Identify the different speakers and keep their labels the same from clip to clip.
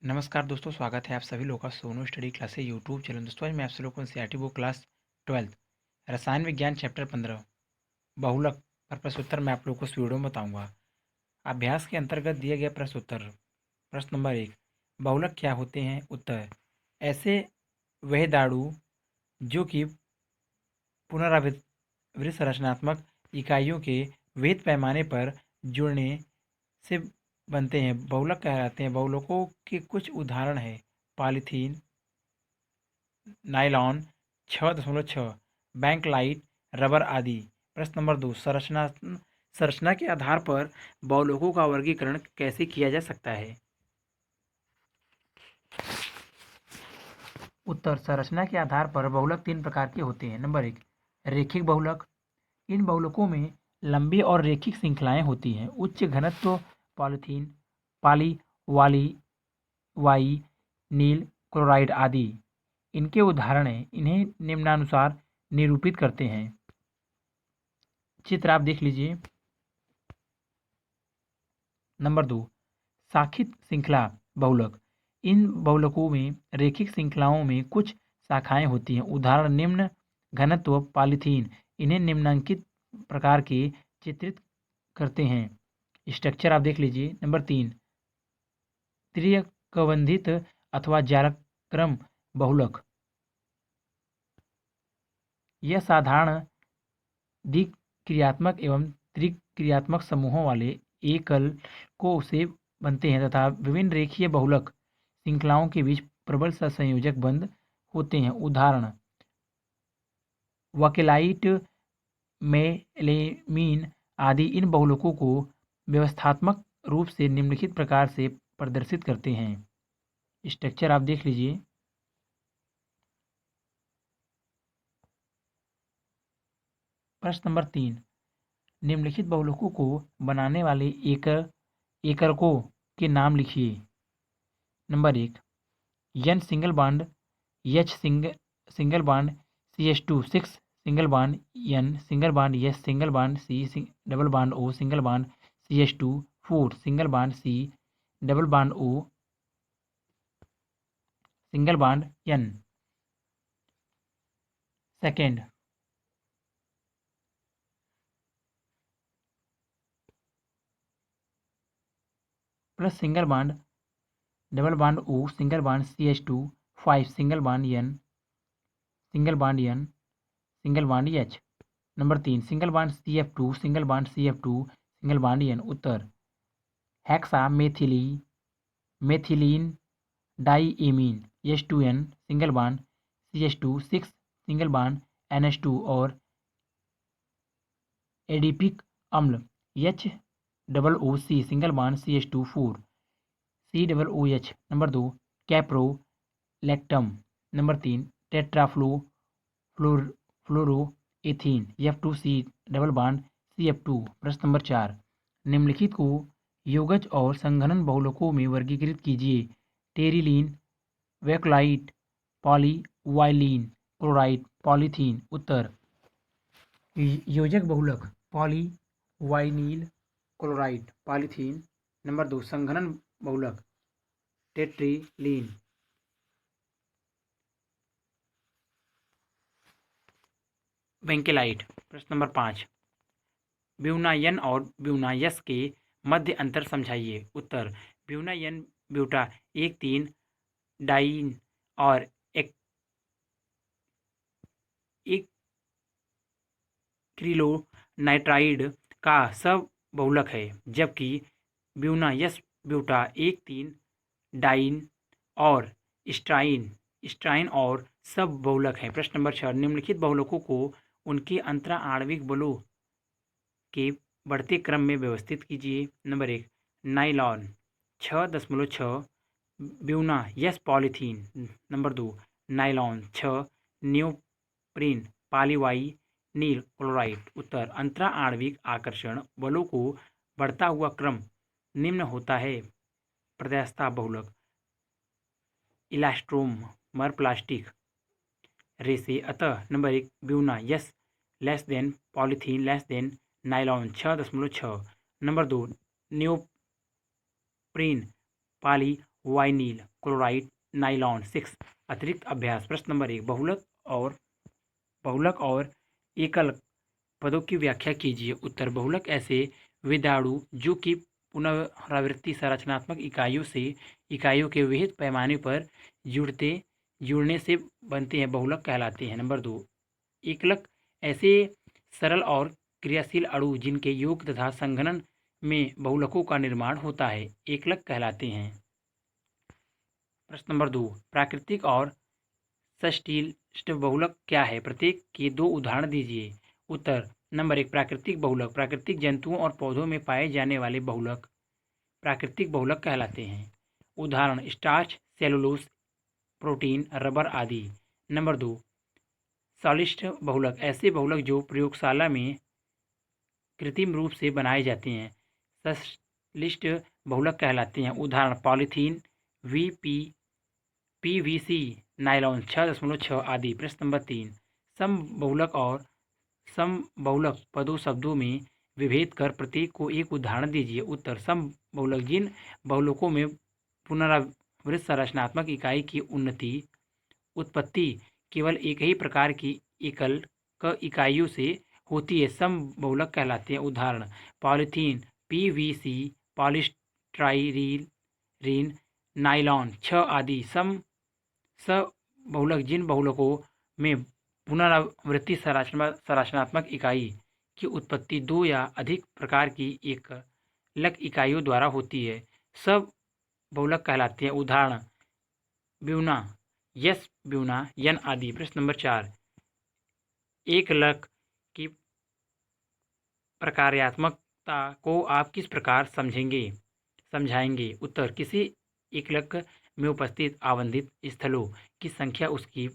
Speaker 1: नमस्कार दोस्तों, स्वागत है आप सभी लोगों का Sonu study classes YouTube channel. दोस्तों आज मैं आप सभी लोगों को एनसीईआरटी बुक क्लास 12 रसायन विज्ञान चैप्टर 15 बहुलक पर प्रश्नोत्तर मैं आप लोगों को इस वीडियो में बताऊंगा। अभ्यास के अंतर्गत दिए गए प्रश्नोत्तर। प्रश्न नंबर 1, बहुलक क्या होते हैं? उत्तर, ऐसे वह दाड़ू जो कि पुनरावृत्त संरचनात्मक इकाइयों के विहित पैमाने पर जुड़ने से बनते हैं, बहुलक कहलाते हैं। बहुलकों के कुछ उदाहरण हैं: पॉलीथीन, नायलॉन 6.6, बैंकलाइट, रबर आदि। प्रश्न नंबर 2, संरचना के आधार पर बहुलकों का वर्गीकरण कैसे किया जा सकता है? उत्तर, संरचना के आधार पर बहुलक तीन प्रकार के होते हैं। नंबर 1, रेखिक बहुलक। इन बहुलकों में लंबी और रेखिक श्रृंखलाएं होती हैं। उच्च घनत्व पॉलीथीन, पॉली वाली वाई नील क्लोराइड आदि इनके उदाहरण हैं। इन्हें निम्नानुसार निरूपित करते हैं। चित्र आप देख लीजिए। नंबर 2, शाखित श्रृंखला बहुलक। इन बहुलकों में रेखिक श्रृंखलाओं में कुछ शाखाएं होती हैं। उदाहरण निम्न घनत्व पॉलीथीन। इन्हें निम्नलिखित प्रकार के चित्रित करते हैं। स्ट्रक्चर आप देख लीजिए। नंबर 3, त्रिकबंधित अथवा जालक्रम बहुलक। यह साधारण द्विक्रियात्मक एवं त्रिक्रियात्मक समूहों वाले एककों से बनते हैं तथा विभिन्न रेखीय बहुलक श्रृंखलाओं के बीच प्रबल सहसंयोजक बंध होते हैं। उदाहरण वकेलाइट, मेलेमीन आदि। इन बहुलकों को व्यवस्थात्मक रूप से निम्नलिखित प्रकार से प्रदर्शित करते हैं। स्ट्रक्चर आप देख लीजिए। प्रश्न नंबर 3, निम्नलिखित बहुलकों को बनाने वाले एककों के नाम लिखिए। Number 1, N single bond, H single bond, CH2 6 single bond, N single bond, S single bond, C double bond, O single bond, CH2 4 single bond, C double bond, O single bond, N. Second, plus single bond, double bond, O single bond, CH2 5 single bond, N single bond, N single bond, H. Number 3, single bond CF2 single bond, CF2 single bond, N. उत्तर, hexa methylene diamine H2N single bond, CH2 6 single bond, NH2 और adipic अम्ल HOOC single bond, CH2 4 COOH। Number 2, caprolactam. Number 3, tetrafluoroethene F2C double bond, CF2। प्रश्न number 4, निम्नलिखित को योगज और संघनन बहुलकों में वर्गीकृत कीजिए। Terylene, bakelite, polyvinyl chloride, polythene. उत्तर, योजक बहुलक पॉलीवाइनील क्लोराइड, पॉलीथीन। नंबर 2, संघनन बहुलक टेट्रिलीन। वेंकेलाइट। प्रश्न नंबर 5, ब्यूनायन और ब्यूनायस के मध्य अंतर समझाइए। उत्तर, ब्यूनायन ब्यूटा 1,3 डाइन और एक्रिलोनाइट्राइड का सब बहुलक है, जबकि ब्यूनायस ब्यूटा 1,3 डाइन और स्ट्राइन और सब बहुलक है। प्रश्न नंबर 6, निम्नलिखित बहुलकों को उनके अंतरा आणविक बलों के बढ़ते क्रम में व्यवस्थित कीजिए। Number 1, nylon 6.6, buna S polythene. Number 2, nylon 6, neoprene polyvinyl chloride. उत्तर, अंतरा आणविक आकर्षण बलों को बढ़ता हुआ क्रम निम्न होता है। प्रत्यास्थता बहुलक इलास्टोमर प्लास्टिक रेसे। अतः number 1, buna S less than polythene less than nylon 6.6। Number 2, neoprene vinyl chloride nylon. 6 अतिरिक्त अभ्यास। प्रश्न नंबर 1 बहुलक और एकल पदों की व्याख्या कीजिए। उत्तर बहुलक ऐसे विधाणु जो कि पुनरावृत्ति संरचनात्मक इकाइयों के विहित पैमाने पर जुड़ने से बनते हैं, बहुलक कहलाते हैं। नंबर 2 एकलक ऐसे सरल और क्रियाशील अणु जिनके योग तथा संघनन में बहुलकों का निर्माण होता है, एकलक कहलाते हैं। प्रश्न नंबर 2 प्राकृतिक और सस्टिलिस्ट बहुलक क्या है? प्रत्येक के 2 उदाहरण दीजिए। उत्तर नंबर 1 प्राकृतिक बहुलक प्राकृतिक जंतुओं और पौधों में पाए जाने वाले बहुलक प्राकृतिक बहुलक कहलाते हैं। उदाहरण स्टार्च, सेलुलोज, प्रोटीन, रबर आदि। नंबर 2 सॉलिस्ट बहुलक ऐसे बहुलक जो प्रयोगशाला में कृत्रिम रूप से बनाए जाते हैं, सस्टिलिस्ट बहुलक कहलाते हैं। उदाहरण पॉलीथीन, पीवीसी, नायलॉन 6.6 आदि। प्रश्न नंबर 3 समबहुलक और समबहुलक पदों शब्दों में विभेद कर प्रत्येक को एक उदाहरण दीजिए। उत्तर समबहुलक जिन बहुलकों में पुनरावृत्त संरचनात्मक इकाई की उत्पत्ति केवल एक ही प्रकार की एकल इकाइयों से होती है, समबहुलक कहलाते हैं। उदाहरण पॉलीथीन, पीवीसी, पॉलीस्टाइरीन, नाइलॉन 6 आदि। सबहुलक जिन बहुलकों में पुनरावृत्ति संरचनात्मक इकाई की उत्पत्ति 2 या अधिक प्रकार की एकलक इकाइयों द्वारा होती है, सब बहुलक कहलाते हैं। उदाहरण ब्यूना, यस ब्यूना, यन आदि। प्रश्न नंबर 4 एकलक की प्रकार्यात्मकता को आप किस प्रकार समझाएंगे? उत्तर किसी एकलक में उपस्थित आवंटित स्थलों की संख्या उसकी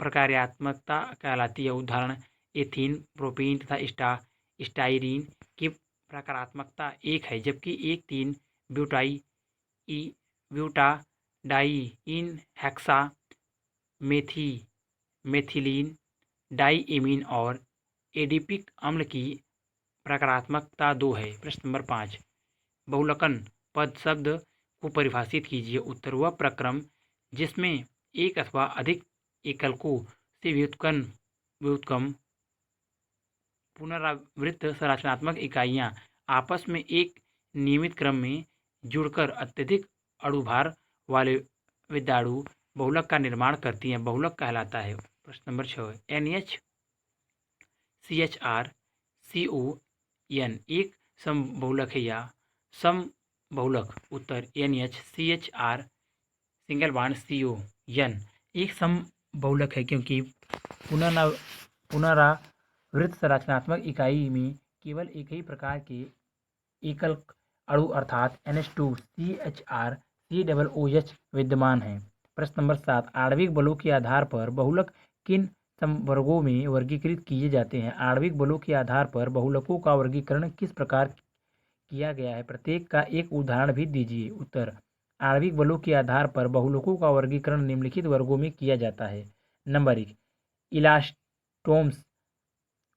Speaker 1: प्रकार्यात्मकता कहलाती है। उदाहरण एथीन, प्रोपीन तथा स्टाइरीन की प्रकारात्मकता 1 है, जबकि 1,3 ब्यूटाडाइईन, हेक्सा मेथिलीन, डाइएमीन और एडिपिक अम्ल की प्रकारात्मकता 2 है। प्रश्न नंबर 5 बहुलकन पद शब्द को परिभाषित कीजिए। उत्तर वह प्रक्रम जिसमें एक अथवा अधिक एकलकों से व्युत्पन्न पुनरावृत्त संरचनात्मक इकाइयां आपस में एक नियमित क्रम में जुड़कर अत्यधिक अणुभार वाले विधाणु बहुलक का निर्माण करती हैं, बहुलक कहलाता है। प्रश्न नंबर 6 NHCHRCON एक समबहुलक है या समबहुलक? उत्तर NHCHR सिंगल बॉन्ड CON एक समबहुलक है क्योंकि पुनरावृत्त संरचनात्मक इकाई में केवल एक ही प्रकार के एकल अणु अर्थात NH2CHR विद्यमान है। प्रश्न नंबर 7 आणविक बलों के आधार पर बहुलक किन समवर्गों में वर्गीकृत किए जाते हैं? आणविक बलों के आधार पर बहुलकों का वर्गीकरण किस प्रकार किया गया है? प्रत्येक का एक उदाहरण भी दीजिए। उत्तर आणविक बलों के आधार पर बहुलकों का वर्गीकरण निम्नलिखित वर्गों में किया जाता है। नंबर 1 इलास्टोम्स,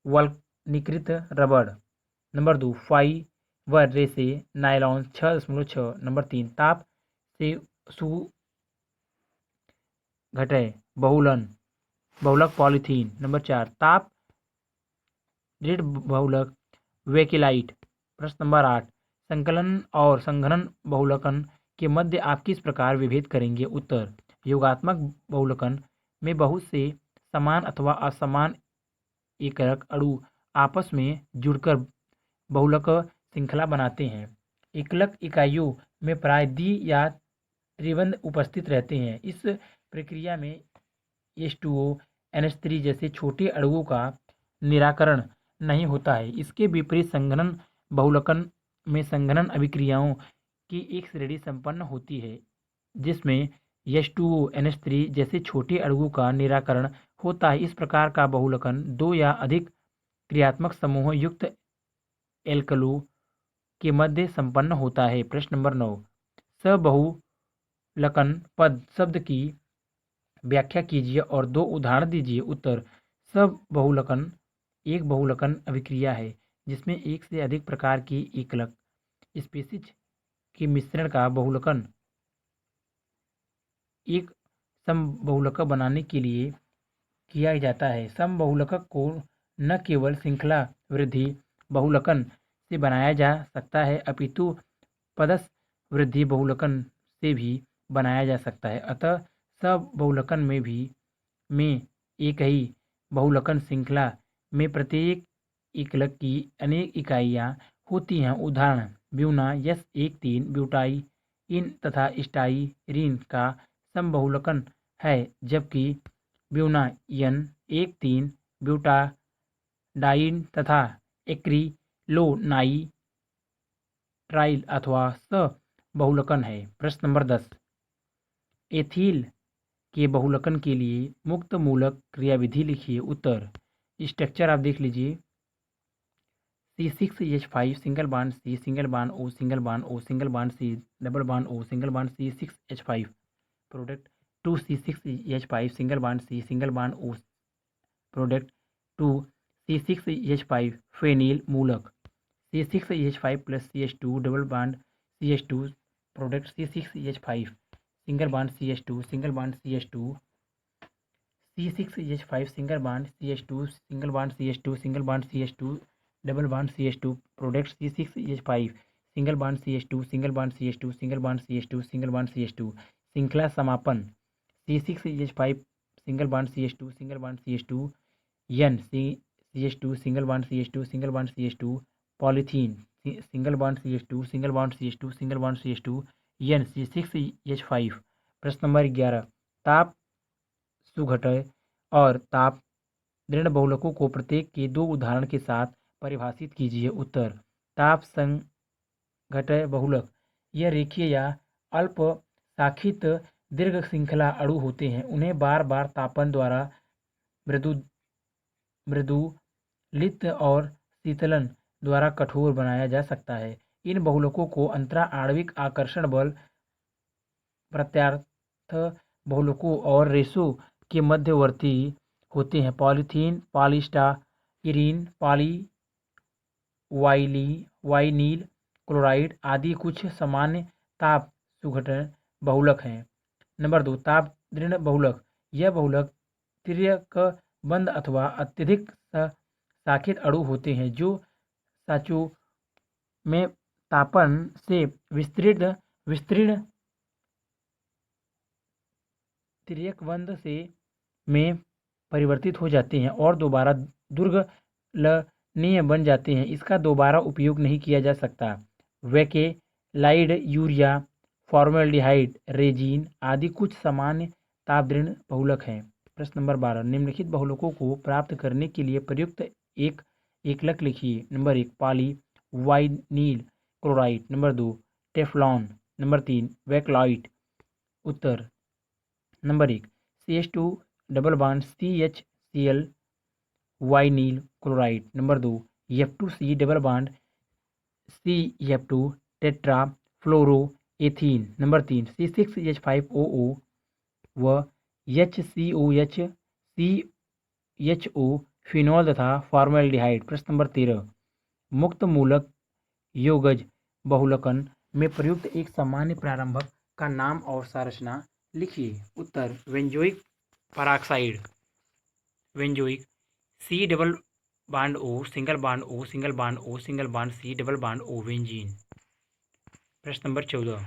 Speaker 1: वल्कनीकृत रबड़। नंबर 2 फाइबर रेसे, नायलॉन 6.6। नंबर 3 ताप से सुघटय बहुलक पॉलीथीन। नंबर 4 ताप दृढ़ बहुलक वेकेलाइट। प्रश्न नंबर 8 संकलन और संघनन बहुलकन के मध्य आप किस प्रकार विभेद करेंगे? उत्तर योगात्मक बहुलकन में बहुत से समान अथवा असमान एकलक अणु आपस में जुड़कर बहुलक श्रृंखला बनाते हैं। एकलक इकाइयों में प्राय द्वि या त्रिबंध उपस्थित रहते हैं। इस प्रक्रिया में H2O, NH3 जैसे छोटे अणुओं का निराकरण नहीं होता है। इसके विपरीत संघनन बहुलकन में संघनन अभिक्रियाओं की एक श्रेणी संपन्न होती है जिसमें H2O, NH3 जैसे छोटे अणुओं का निराकरण होता है। इस प्रकार का बहुलकन 2 या अधिक क्रियात्मक समूहों युक्त एल्कलो के मध्य संपन्न होता है। प्रश्न नंबर 9 सबहुलकन पद शब्द की व्याख्या कीजिए और 2 उदाहरण दीजिए। उत्तर सबबहुलकन एक बहुलकन अभिक्रिया है जिसमें एक से अधिक प्रकार की एकलक स्पीशीज के मिश्रण का बहुलकन एक समबहुलक बनाने के लिए किया जाता है। समबहुलक को न केवल श्रृंखला वृद्धि बहुलकन से बनाया जा सकता है अपितु पदस वृद्धि बहुलकन से भी बनाया जा सकता है। अतः सबबहुलकन में एक ही बहुलकन श्रृंखला में प्रत्येक एकलक की अनेक इकाइयाँ होती हैं। उदाहरण ब्यूना S13 ब्यूटाइइन तथा स्टाइरीन का समबहुलकन है, जबकि ब्यूना N13 ब्यूटाडाइन तथा एक्रिलोनाइट्राइल अथवा सबहुलकन है। प्रश्न नंबर 10, एथिल के बहुलकन के लिए मुक्त मूलक क्रियाविधि लिखिए। उत्तर स्ट्रक्चर आप देख लीजिए। C6H5 single bond C single bond O single bond O single bond C double bond O single bond C6H5 product 2C6H5 single bond C single bond O product 2C6H5 phenyl मूलक C6H5 plus CH2 double bond CH2 product C6H5 single bond CH2 single bond CH2 C6H5 single bond CH2 single bond CH2 single bond CH2 double bond CH2 product C6H5 single bond CH2 single bond CH2 single bond CH2 single bond CH2 श्रृंखला समापन C6H5 single bond CH2 single bond CH2 N CH2 single bond CH2 single bond CH2 polythene single bond CH2 single bond CH2 single bond CH2 N C6H5। प्रश्न number 11, ताप सुघटय और ताप दृढ़ बहुलकों को प्रत्येक के दो उदाहरण के साथ परिभाषित कीजिए। उत्तर ताप संघटय बहुलक यह रेखीय या अल्प शाखित दीर्घ श्रृंखला अणु होते हैं। उन्हें बार बार तापन द्वारा मृदुलित और शीतलन द्वारा कठोर बनाया जा सकता है। इन बहुलकों को अंतरा आणविक आकर्षण बल प्रत्यास्थ बहुलकों और रेशों के मध्यवर्ती होते हैं। पॉलीथीन पॉलीस्टाइरीन पॉलीवाइनिल क्लोराइड आदि कुछ सामान्य ताप सुघटन बहुलक हैं। नंबर 2, ताप दृढ़ बहुलक यह बहुलक तिर्यकबंध अथवा अत्यधिक शाखित अणु होते हैं जो साँचों में तापन से विस्तीर्ण तिर्यकबंध में परिवर्तित हो जाते हैं और दोबारा दुर्गलनीय बन जाते हैं। इसका दोबारा उपयोग नहीं किया जा सकता। वेकेलाइड यूरिया फॉर्मेल्डिहाइड रेजिन आदि कुछ सामान्य तापदृढ़ बहुलक हैं। प्रश्न नंबर 12, निम्नलिखित बहुलकों को प्राप्त करने के लिए प्रयुक्त एक एकलक लिखिए। Number 1, polyvinyl chloride. Number 2, Teflon. Number 3, bakelite. उत्तर number 1, CH2 double bond CHCl vinyl chloride. Number 2, F2C double bond CF2 tetra fluoroethene. Number 3, C6H5OO व HCOH CHO फिनॉल तथा फॉर्मेल्डिहाइड। प्रश्न नंबर 13, मुक्त मूलक योगज बहुलकन में प्रयुक्त एक सामान्य प्रारंभक का नाम और संरचना लिखिए। उत्तर benzoic peroxide benzoic C double bond O single bond O single bond O single bond C double bond O benzene. प्रश्न नंबर 14,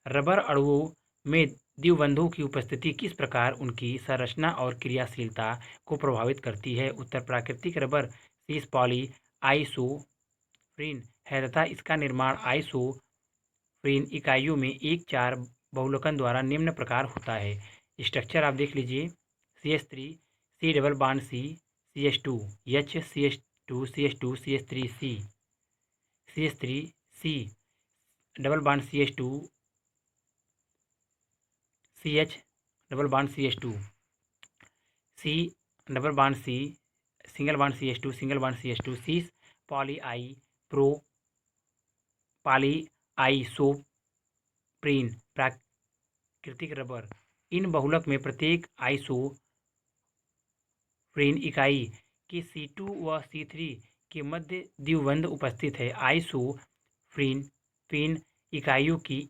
Speaker 1: रबर अणुओं में द्विबंधों की उपस्थिति किस प्रकार उनकी संरचना और क्रियाशीलता को प्रभावित करती है। उत्तर प्राकृतिक रबर शीर्ष पॉली आइसोप्रीन है तथा इसका निर्माण आइसोप्रीन इकाइयों में 1,4 बहुलकन द्वारा निम्न प्रकार होता है। स्ट्रक्चर आप देख लीजिए। CH3 C double bond C CH2 H CH2 CH2 CH3 C CH3 C double bond CH2 CH double bond CH2 C double bond C single bond CH2 single bond CH2 शीर्ष पॉलीआइसोप्रीन प्राकृतिक rubber. इन बहुलक में प्रत्येक isoprene इकाई के C2 व C3 के मध्य द्विबंध उपस्थित है। आइसोप्रीन इकाइयों की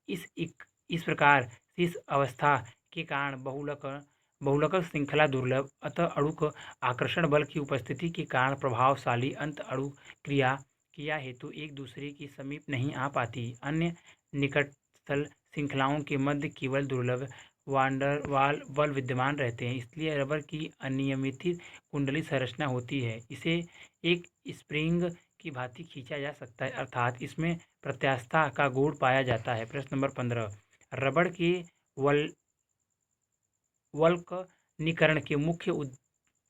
Speaker 1: इस प्रकार शीर्ष अवस्था के कारण बहुलक श्रृंखला दुर्लभ, अतः अणुक आकर्षण बल की उपस्थिति के कारण प्रभावशाली अंत अणु क्रिया हेतु एक दूसरे के समीप नहीं आ पाती। अन्य निकटस्थल श्रृंखलाओं के मध्य केवल दुर्लभ वांडरवाल बल विद्यमान रहते हैं, इसलिए रबर की अनियमित कुंडली संरचना होती है। इसे एक स्प्रिंग की भांति खींचा जा सकता है, अर्थात इसमें प्रत्यास्थता का गुण पाया जाता है। प्रश्न नंबर 15, रबड़ के वल्कनीकरण के मुख्य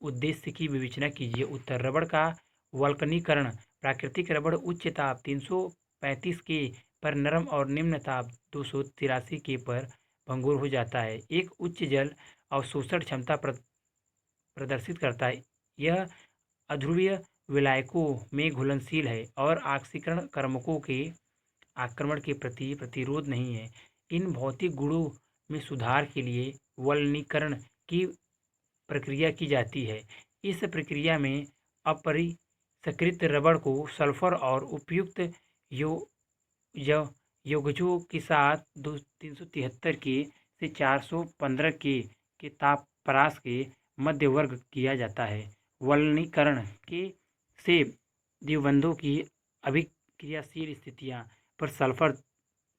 Speaker 1: उद्देश्य की विवेचना कीजिए। उत्तर, रबड़ का वल्कनीकरण प्राकृतिक रबड़ उच्च ताप 335 के पर नरम और निम्न ताप 283 के पर भंगुर हो जाता है। एक उच्च जल अवशोषण क्षमता प्रदर्शित करता है। यह अध्रुवीय विलायकों में घुलनशील है और ऑक्सीकरण कारकों के आक्रमण के प्रति प्रतिरोध नहीं है। इन भौतिक गुणों में सुधार के लिए वल्कनीकरण की प्रक्रिया की जाती है। इस प्रक्रिया में अपरिष्कृत रबड़ को सल्फर और उपयुक्त यौगिकों के साथ 373 के से 415 के तापमास के मध्य वर्ग किया जाता है। वल्कनीकरण से द्विबंधों की अभिक्रियाशील स्थितियां पर सल्फर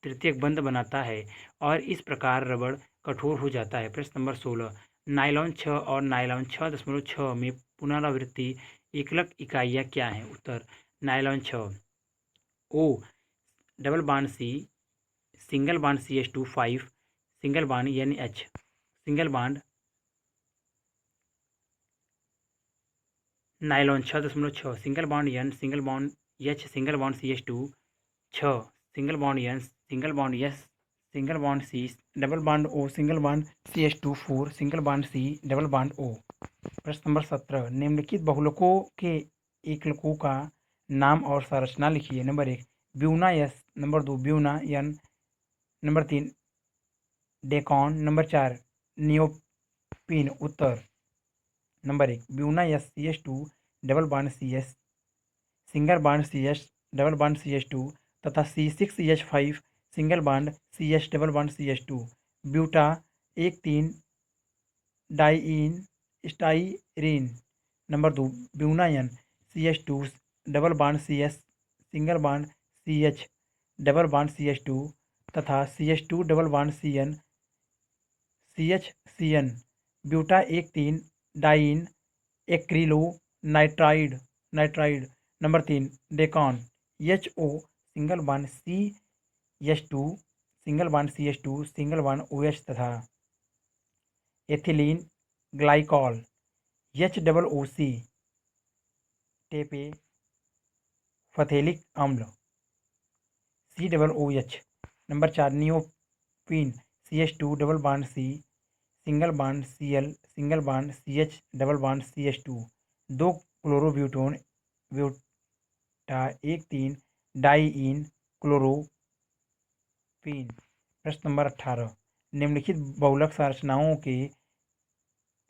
Speaker 1: तृतीयक बंध बनाता है और इस प्रकार रबड़ कठोर हो जाता है। प्रश्न नंबर 16, नायलॉन 6 और नायलॉन 6.6 में पुनरावृत्ति एकलक इकाइयाँ क्या हैं? उत्तर, nylon 6 O double bond C single bond CH2 5 single bond NH single bond nylon 6.6 single bond N single bond H single bond CH2 6 single bond N single bond S single bond C double bond O single bond CH2 4 single bond C double bond O। प्रश्न number 17, निम्नलिखित बहुलकों के एकलकों का नाम और संरचना लिखिए। Number 1, Buna S, number 2, Buna N, number 3, Dacron, number 4, neoprene. उत्तर, number 1, Buna S CH2 double bond CS single bond CH double bond CH2 तथा C6CH5 single bond CH double bond CH2। Buta 1,3 diene styrene. Number 2, Buna N CH2 double bond CS single bond CH double bond CH2 तथा CH2 double bond CN CHCN। Buta 1,3 diene acrylo nitride. Number 3, Dacron HO single bond CH2 single bond CH2 single bond OH तथा ethylene glycol HOOC टेपे phthalic अम्ल COOH। Number 4, neoprene CH2 double bond C single bond Cl single bond CH double bond CH2 2 क्लोरोब्यूटोन buta 1,3 diene chloroprene. प्रश्न number 18, निम्नलिखित बहुलक संरचनाओं के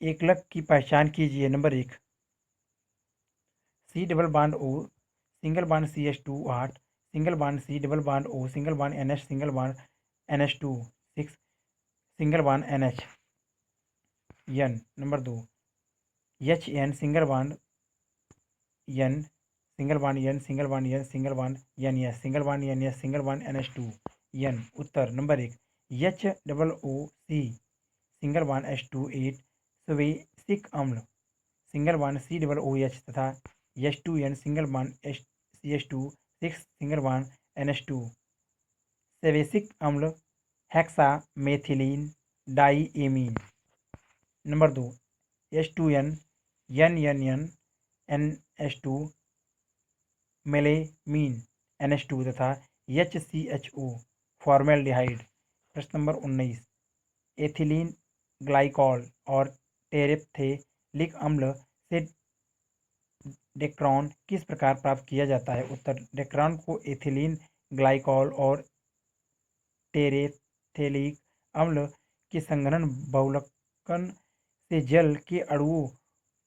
Speaker 1: एकलक की पहचान कीजिए। Number 1, C double bond O single bond CH2 8 single bond C double bond O single bond NH single bond NH2 6 single bond NH N। Number 2, HN single bond N single bond N single bond N single bond NS single bond NS single bond NH2 N। उत्तर, number 1, HOOC single bond H2 8 स्वेसिक अम्ल single bond C double OH तथा H2N single bond CH2 6 single bond NH2 सेवेसिक अम्ल hexamethylene diamine. Number 2, H2N NNN NH2 मेलेमीन NH2 तथा HCHO formaldehyde. प्रश्न number 19, ethylene glycol और टेरेप्थेलिक अम्ल से डेक्रान किस प्रकार प्राप्त किया जाता है? उत्तर, डेक्रान को एथिलीन ग्लाइकॉल और टेरेप्थेलिक अम्ल के संघनन बहुलकन से जल के अणुओं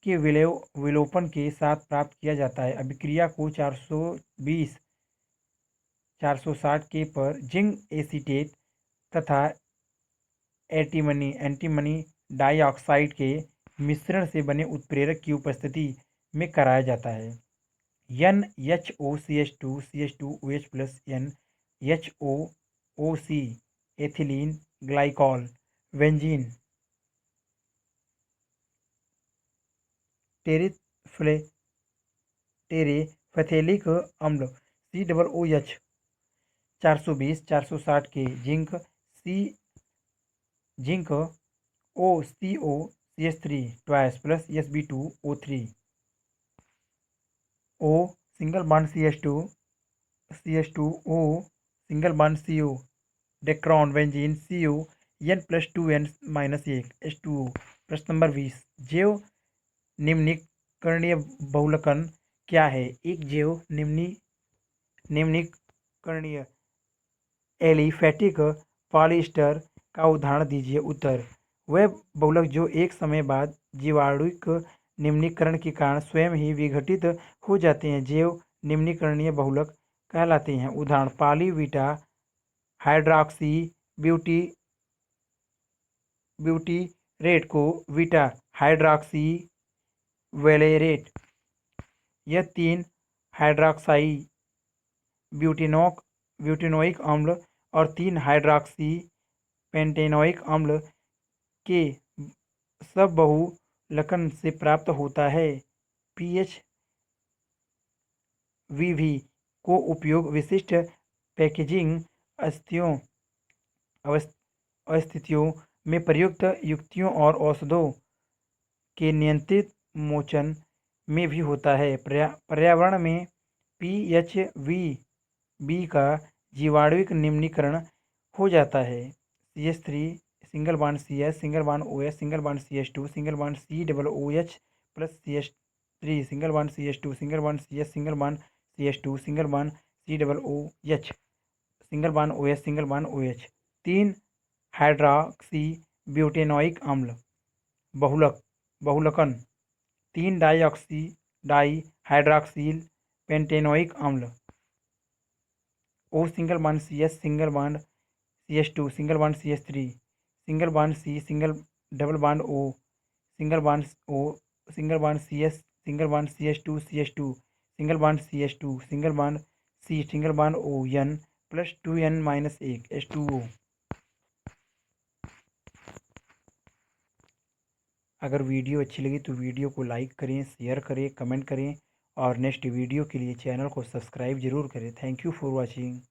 Speaker 1: के विलोपन के साथ प्राप्त किया जाता है। अभिक्रिया को 420-460 के पर जिंक एसीटेट तथा एंटीमनी डाइऑक्साइड के मिश्रण से बने उत्प्रेरक की उपस्थिति में कराया जाता है। NHOCH2 NHOOC ethylene glycol benzene terephthalic अम्ल COOH 420-460 के zinc OCOCH3 twice plus Sb2O3 O single bond CH2O single bond CO Dacron benzene CO N+2N-1 H2O। प्रश्न नंबर 20 जैव निम्नीकरणीय बहुलकन क्या है? एक जैव निम्नीकरणीय एलिफैटिक पॉलिएस्टर का उदाहरण दीजिए। उत्तर वह बहुलक जो एक समय बाद जीवाणुविक निम्नीकरण के कारण स्वयं ही विघटित हो जाते हैं जैव निम्नीकरणीय बहुलक कहलाते हैं। उदाहरण पॉलीबीटा हाइड्रॉक्सी ब्यूटीरेट को बीटा हाइड्रॉक्सी वैलेरेट। यह 3 हाइड्रॉक्साई ब्यूटेनोइक अम्ल और 3 हाइड्रॉक्सी पेंटेनोइक अम्ल के सबबहुलकन से प्राप्त होता है। PHVV को उपयोग विशिष्ट पैकेजिंग स्थितियों में प्रयुक्त युक्तियों और औषधों के नियंत्रित मोचन में भी होता है। पर्यावरण में PHVB का जीवाणुविक निम्नीकरण हो जाता है। CH3 single bond CS single bond OH single bond CH2 single bond COOH plus CH3 single bond CH2 single bond CS single bond CH2 single bond COOH single bond OH single bond OH। 3 hydroxy butanoic अम्ल बहुलकन 3 डाइहाइड्रॉक्सिल pentanoic अम्ल O single bond CS single bond CH2 single bond CH3 single bond C single double bond O single bond O single bond CS single bond CH2 single bond CH2 single bond C single bond O N+2N-1 H2O। अगर video अच्छी लगी तो video को like करें, share करें, comment करें और next video के लिए चैनल को सब्सक्राइब जरूर करें। Thank you for watching.